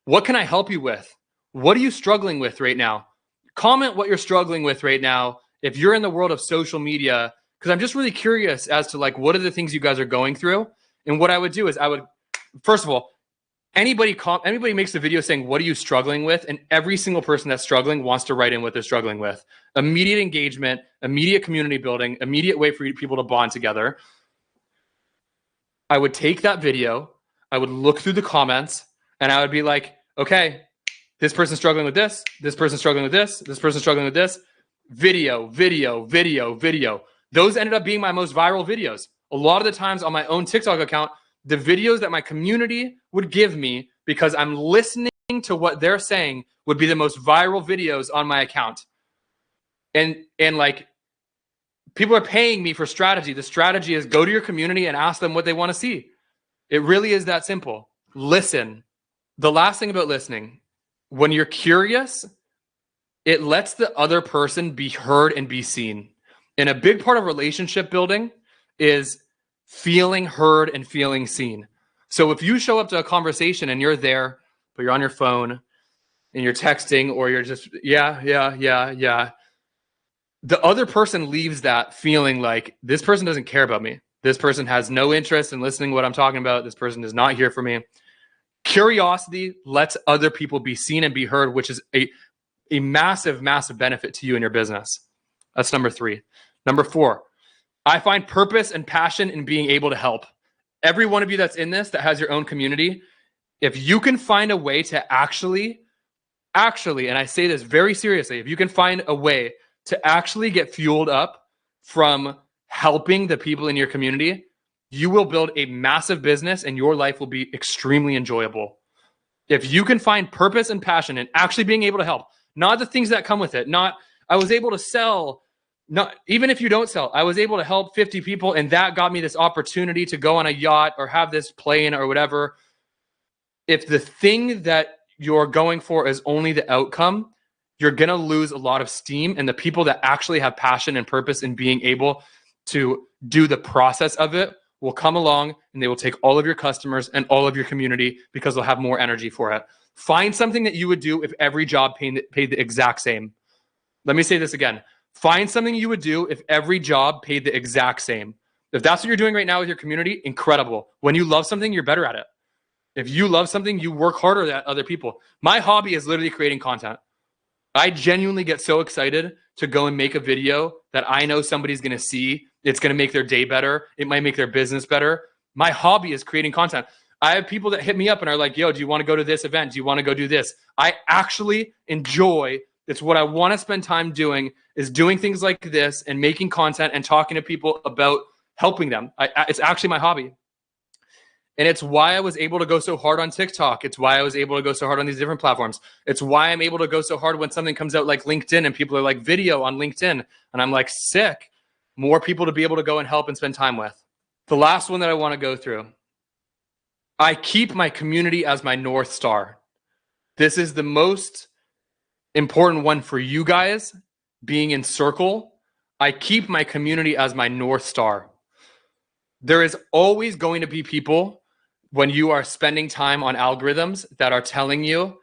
S2: what can I help you with? What are you struggling with right now? Comment what you're struggling with right now if you're in the world of social media, because I'm just really curious as to like, what are the things you guys are going through? And what I would do is I would, first of all, anybody makes a video saying, what are you struggling with? And every single person that's struggling wants to write in what they're struggling with. Immediate engagement, immediate community building, immediate way for people to bond together. I would take that video, I would look through the comments, and I would be like, okay, this person's struggling with this, this person's struggling with this, this person's struggling with this. Video, video, video, video. Those ended up being my most viral videos. A lot of the times on my own TikTok account, the videos that my community would give me because I'm listening to what they're saying would be the most viral videos on my account. And like, people are paying me for strategy. The strategy is go to your community and ask them what they want to see. It really is that simple. Listen. The last thing about listening, when you're curious, it lets the other person be heard and be seen. And a big part of relationship building is feeling heard and feeling seen. So if you show up to a conversation and you're there, but you're on your phone and you're texting, or you're just, yeah, the other person leaves that feeling like this person doesn't care about me. This person has no interest in listening to what I'm talking about. This person is not here for me. Curiosity lets other people be seen and be heard, which is a massive, massive benefit to you and your business. That's number 3. Number 4, I find purpose and passion in being able to help. Every one of you that's in this, that has your own community, if you can find a way to actually, and I say this very seriously, if you can find a way to actually get fueled up from helping the people in your community, you will build a massive business and your life will be extremely enjoyable. If you can find purpose and passion in actually being able to help, not the things that come with it, not I was able to sell, not even if you don't sell, I was able to help 50 people and that got me this opportunity to go on a yacht or have this plane or whatever. If the thing that you're going for is only the outcome, you're going to lose a lot of steam. And the people that actually have passion and purpose in being able to do the process of it will come along and they will take all of your customers and all of your community because they'll have more energy for it. Find something that you would do if every job paid the exact same. Let me say this again. Find something you would do if every job paid the exact same. If that's what you're doing right now with your community, incredible. When you love something, you're better at it. If you love something, you work harder than other people. My hobby is literally creating content. I genuinely get so excited to go and make a video that I know somebody's going to see. It's going to make their day better. It might make their business better. My hobby is creating content. I have people that hit me up and are like, yo, do you want to go to this event? Do you want to go do this? I actually enjoy, it's what I want to spend time doing, is doing things like this and making content and talking to people about helping them. It's actually my hobby. And it's why I was able to go so hard on TikTok. It's why I was able to go so hard on these different platforms. It's why I'm able to go so hard when something comes out like LinkedIn and people are like, video on LinkedIn. And I'm like, sick. More people to be able to go and help and spend time with. The last one that I want to go through. I keep my community as my North Star. This is the most important one for you guys, being in circle. I keep my community as my North Star. There is always going to be people when you are spending time on algorithms that are telling you,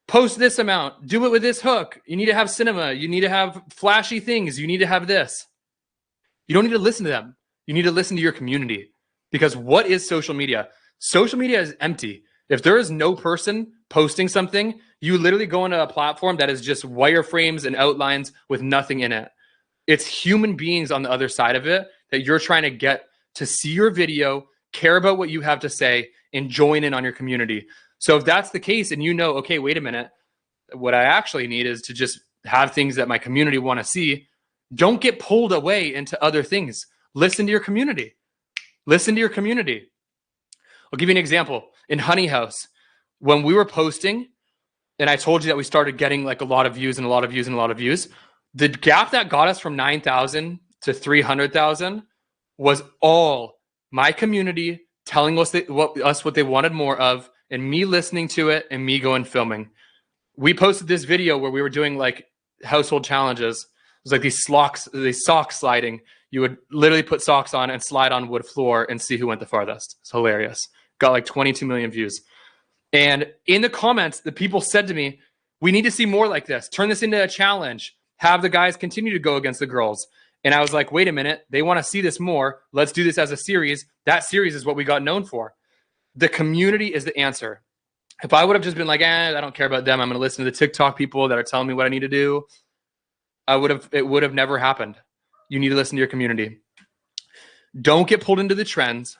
S2: post this amount, do it with this hook. You need to have cinema. You need to have flashy things. You need to have this. You don't need to listen to them. You need to listen to your community. Because what is social media? Social media is empty. If there is no person posting something, you literally go into a platform that is just wireframes and outlines with nothing in it. It's human beings on the other side of it that you're trying to get to see your video, care about what you have to say, and join in on your community. So if that's the case and you know, okay, wait a minute, what I actually need is to just have things that my community want to see, don't get pulled away into other things. Listen to your community. Listen to your community. I'll give you an example. In Honey House, when we were posting, and I told you that we started getting like a lot of views and a lot of views and a lot of views, the gap that got us from 9,000 to 300,000 was all my community telling us what they wanted more of, and me listening to it and me going filming. We posted this video where we were doing like household challenges. It was like these sock sliding. You would literally put socks on and slide on wood floor and see who went the farthest. It's hilarious. Got like 22 million views. And in the comments, the people said to me, we need to see more like this. Turn this into a challenge. Have the guys continue to go against the girls. And I was like, wait a minute. They want to see this more. Let's do this as a series. That series is what we got known for. The community is the answer. If I would have just been like, I don't care about them. I'm going to listen to the TikTok people that are telling me what I need to do. It would have never happened. You need to listen to your community. Don't get pulled into the trends.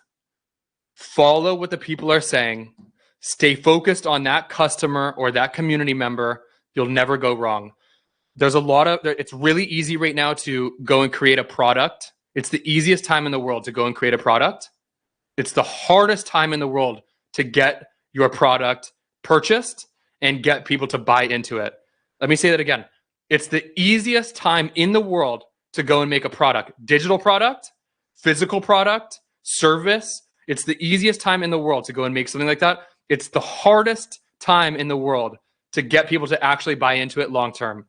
S2: Follow what the people are saying. Stay focused on that customer or that community member. You'll never go wrong. It's really easy right now to go and create a product. It's the easiest time in the world to go and create a product. It's the hardest time in the world to get your product purchased and get people to buy into it. Let me say that again. It's the easiest time in the world to go and make a product, digital product, physical product, service. It's the easiest time in the world to go and make something like that. It's the hardest time in the world to get people to actually buy into it long term.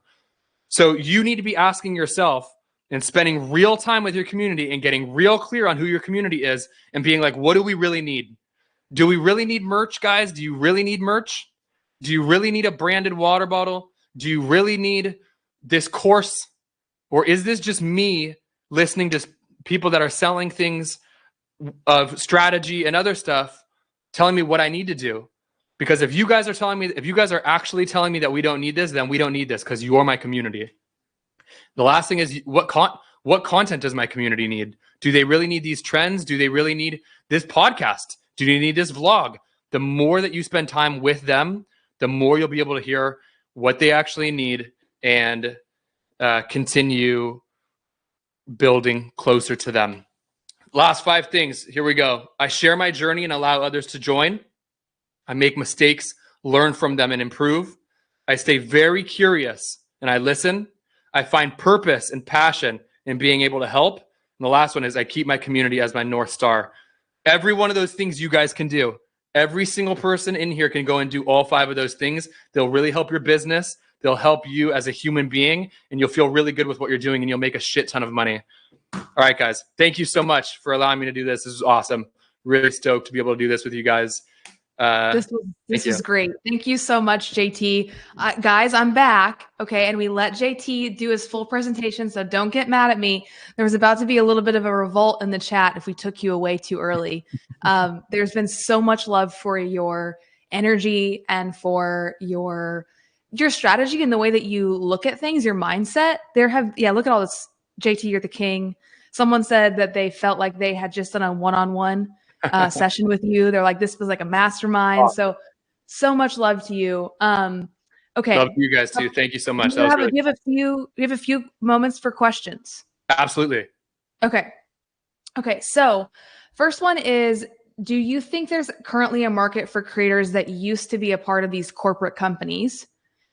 S2: So you need to be asking yourself and spending real time with your community and getting real clear on who your community is and being like, what do we really need? Do we really need merch, guys? Do you really need merch? Do you really need a branded water bottle? Do you really need this course? Or is this just me listening to people that are selling things of strategy and other stuff, telling me what I need to do? Because if you guys are actually telling me that we don't need this, then we don't need this because you are my community. The last thing is what content does my community need? Do they really need these trends? Do they really need this podcast? Do they need this vlog? The more that you spend time with them, the more you'll be able to hear what they actually need and continue building closer to them. Last 5 things. Here we go. I share my journey and allow others to join. I make mistakes, learn from them, and improve. I stay very curious and I listen. I find purpose and passion in being able to help. And the last one is I keep my community as my North Star. Every one of those things you guys can do. Every single person in here can go and do all 5 of those things. They'll really help your business. They'll help you as a human being, and you'll feel really good with what you're doing, and you'll make a shit ton of money. All right, guys. Thank you so much for allowing me to do this. This is awesome. Really stoked to be able to do this with you guys.
S1: This was great. Thank you so much, JT. Guys, I'm back. Okay. And we let JT do his full presentation. So don't get mad at me. There was about to be a little bit of a revolt in the chat if we took you away too early. There's been so much love for your energy and for your strategy and the way that you look at things, your mindset. Look at all this. JT, you're the king. Someone said that they felt like they had just done a one-on-one session with you. They're like, this was like a mastermind. Awesome. So much love to you. Okay.
S2: Love you guys too. Thank you so much. That was really
S1: cool. We have a few moments for questions.
S2: Absolutely.
S1: Okay. So first one is, do you think there's currently a market for creators that used to be a part of these corporate companies?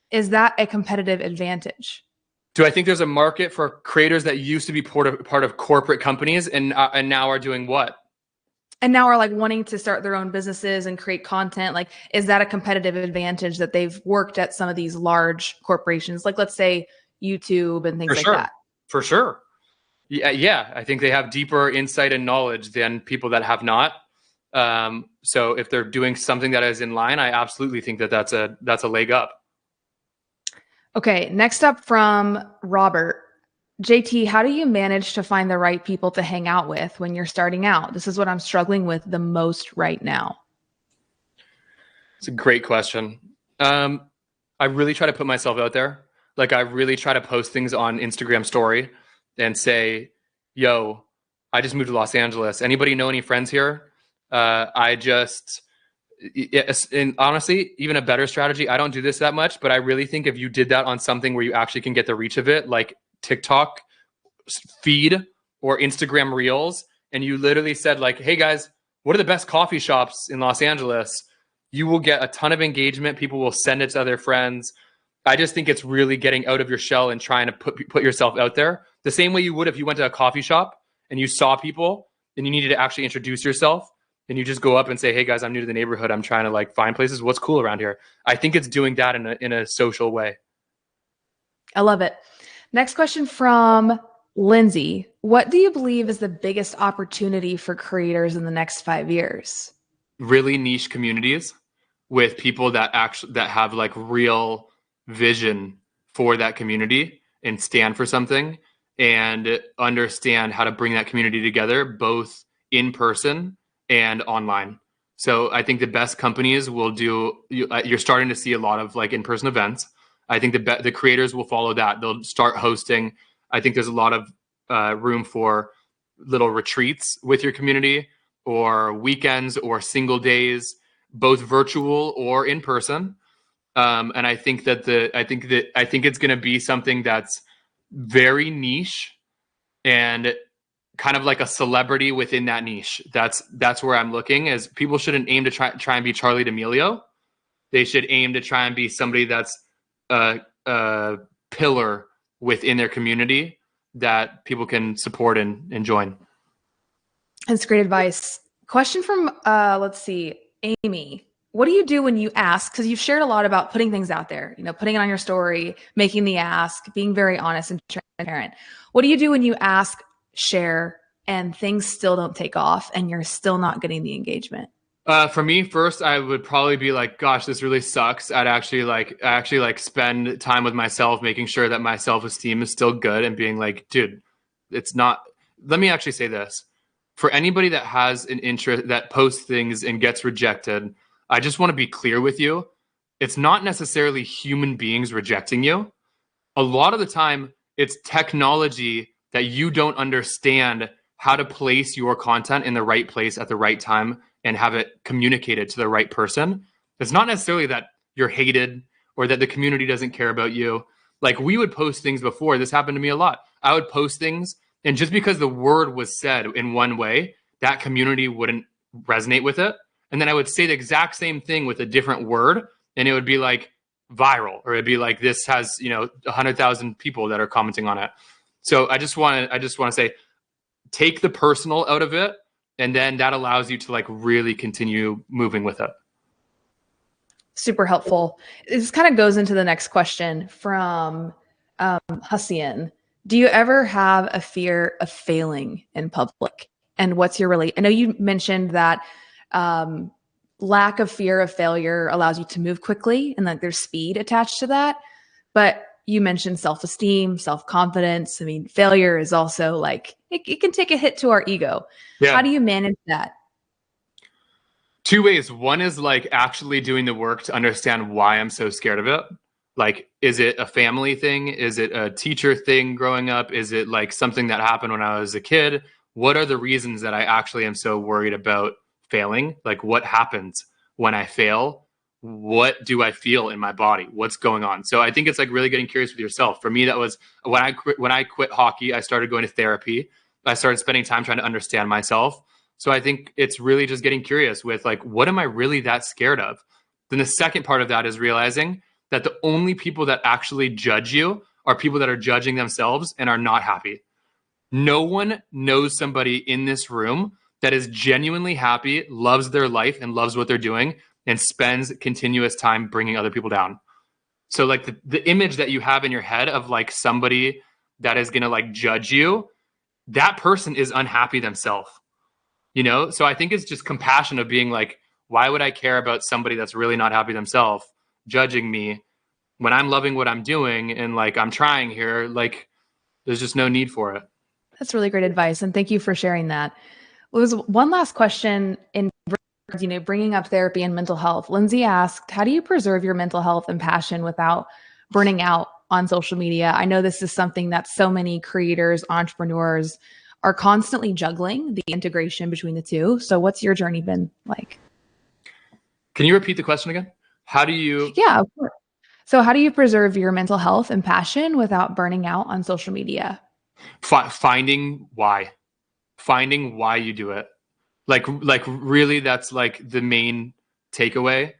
S1: Is that a competitive advantage?
S2: Do I think there's a market for creators that used to be part of corporate companies and now are doing what?
S1: And now are like wanting to start their own businesses and create content. Like, is that a competitive advantage that they've worked at some of these large corporations? Like, let's say YouTube and things like that.
S2: For sure. Yeah. I think they have deeper insight and knowledge than people that have not. So if they're doing something that is in line, I absolutely think that that's a leg up.
S1: Okay. Next up from Robert. JT, how do you manage to find the right people to hang out with when you're starting out? This is what I'm struggling with the most right now.
S2: It's a great question. I really try to put myself out there. Like, I really try to post things on Instagram story and say, yo, I just moved to Los Angeles. Anybody know any friends here? And honestly, even a better strategy, I don't do this that much, but I really think if you did that on something where you actually can get the reach of it, like TikTok feed or Instagram reels, and you literally said like, hey guys, what are the best coffee shops in Los Angeles? You will get a ton of engagement. People will send it to other friends. I just think it's really getting out of your shell and trying to put yourself out there the same way you would if you went to a coffee shop and you saw people and you needed to actually introduce yourself, and you just go up and say, hey guys, I'm new to the neighborhood. I'm trying to like find places. What's cool around here? I think it's doing that in a social way.
S1: I love it. Next question from Lindsay. What do you believe is the biggest opportunity for creators in the next 5 years?
S2: Really niche communities with people that have like real vision for that community and stand for something and understand how to bring that community together, both in person and online. So I think the best companies will do, you're starting to see a lot of like in-person events. I think the creators will follow that. They'll start hosting. I think there's a lot of room for little retreats with your community, or weekends or single days, both virtual or in person. And I think it's going to be something that's very niche and kind of like a celebrity within that niche. That's where I'm looking. Is people shouldn't aim to try and be Charli D'Amelio. They should aim to try and be somebody that's pillar within their community that people can support and join.
S1: That's great advice. Question from, let's see, Amy. What do you do when you ask? Because you've shared a lot about putting things out there, putting it on your story, making the ask, being very honest and transparent. What do you do when you ask, share, and things still don't take off and you're still not getting the engagement?
S2: For me, first, I would probably be like, gosh, this really sucks. I'd actually spend time with myself, making sure that my self-esteem is still good and being like, dude, it's not, let me actually say this. For anybody that has an interest, that posts things and gets rejected, I just want to be clear with you. It's not necessarily human beings rejecting you. A lot of the time, it's technology that you don't understand how to place your content in the right place at the right time and have it communicated to the right person. It's not necessarily that you're hated or that the community doesn't care about you. Like, we would post things before. This happened to me a lot. I would post things, and just because the word was said in one way, that community wouldn't resonate with it. And then I would say the exact same thing with a different word, and it would be like viral, or it'd be like, this has 100,000 people that are commenting on it. So I just want to say, take the personal out of it, and then that allows you to like really continue moving with it.
S1: Super helpful. This kind of goes into the next question from Hussian. Do you ever have a fear of failing in public? And what's your I know you mentioned that lack of fear of failure allows you to move quickly and that there's speed attached to that. But you mentioned self-esteem, self-confidence. I mean, failure is also like, it can take a hit to our ego. Yeah. How do you manage that?
S2: Two ways. One is like actually doing the work to understand why I'm so scared of it. Like, is it a family thing? Is it a teacher thing growing up? Is it like something that happened when I was a kid? What are the reasons that I actually am so worried about failing? Like, what happens when I fail? What do I feel in my body? What's going on? So I think it's like really getting curious with yourself. For me, that was when I quit hockey, I started going to therapy. I started spending time trying to understand myself. So I think it's really just getting curious with like, what am I really that scared of? Then the second part of that is realizing that the only people that actually judge you are people that are judging themselves and are not happy. No one knows somebody in this room that is genuinely happy, loves their life and loves what they're doing, and spends continuous time bringing other people down. So like the image that you have in your head of like somebody that is going to like judge you, that person is unhappy themselves. So I think it's just compassion of being like, why would I care about somebody that's really not happy themselves judging me when I'm loving what I'm doing and like I'm trying here? Like, there's just no need for it.
S1: That's really great advice, and thank you for sharing that. Well, there's one last question in bringing up therapy and mental health. Lindsay asked, how do you preserve your mental health and passion without burning out on social media? I know this is something that so many creators, entrepreneurs are constantly juggling, the integration between the two. So what's your journey been like?
S2: Can you repeat the question again? How do you?
S1: Yeah, of course. So how do you preserve your mental health and passion without burning out on social media?
S2: Finding why you do it. Like really, that's like the main takeaway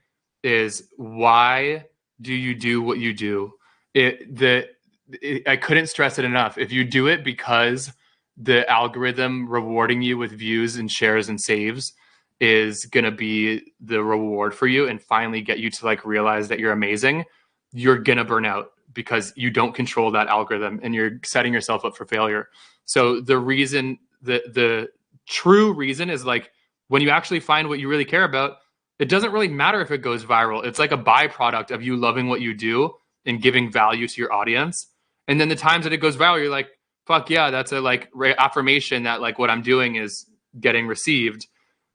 S2: is, why do you do what you do? I couldn't stress it enough. If you do it because the algorithm rewarding you with views and shares and saves is going to be the reward for you and finally get you to like realize that you're amazing, you're going to burn out because you don't control that algorithm and you're setting yourself up for failure. So the reason, the true reason is like, when you actually find what you really care about, it doesn't really matter if it goes viral. It's like a byproduct of you loving what you do and giving value to your audience. And then the times that it goes viral, you're like, fuck yeah, that's a like affirmation that like what I'm doing is getting received.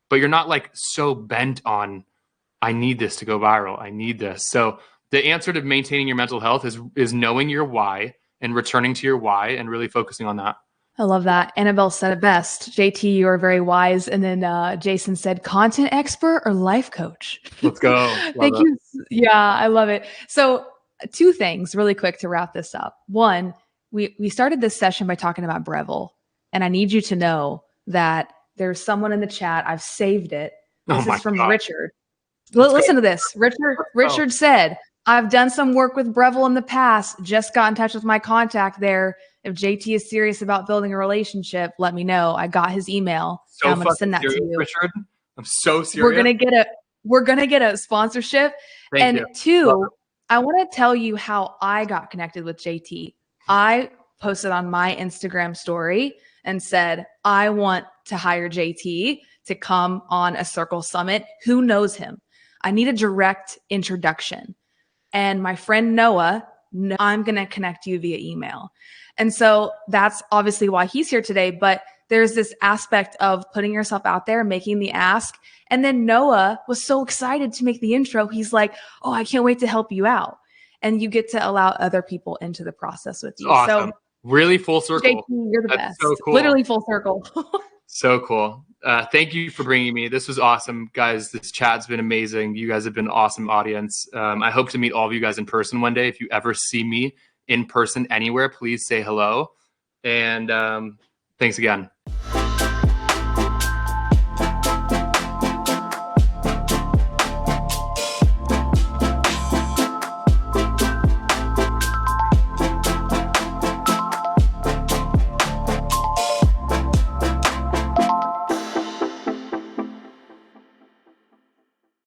S2: But you're not like so bent on, I need this to go viral. I need this. So the answer to maintaining your mental health is knowing your why and returning to your why and really focusing on that.
S1: I love that. Annabelle said it best. JT, you are very wise. And then Jason said, content expert or life coach?
S2: Let's go.
S1: Thank you. Yeah, I love it. So two things really quick to wrap this up. One, we started this session by talking about Breville. And I need you to know that there's someone in the chat. I've saved it. This is from God. Richard. Listen to this. Richard said, I've done some work with Breville in the past. Just got in touch with my contact there. If JT is serious about building a relationship, let me know. I got his email.
S2: So
S1: I'm going to send that to you.
S2: Richard. I'm so serious.
S1: We're going to get a sponsorship.
S2: Thank you.
S1: Two, I want to tell you how I got connected with JT. I posted on my Instagram story and said, I want to hire JT to come on a Circle Summit. Who knows him? I need a direct introduction. And my friend Noah, I'm going to connect you via email. And so that's obviously why he's here today. But there's this aspect of putting yourself out there, making the ask. And then Noah was so excited to make the intro. He's like, oh, I can't wait to help you out. And you get to allow other people into the process with you.
S2: Awesome.
S1: So
S2: really full circle.
S1: JT, you're the best.
S2: So cool.
S1: Literally full circle.
S2: So cool. Thank you for bringing me. This was awesome, guys. This chat's been amazing. You guys have been an awesome audience. I hope to meet all of you guys in person one day. If you ever see me in person anywhere, please say hello. And thanks again.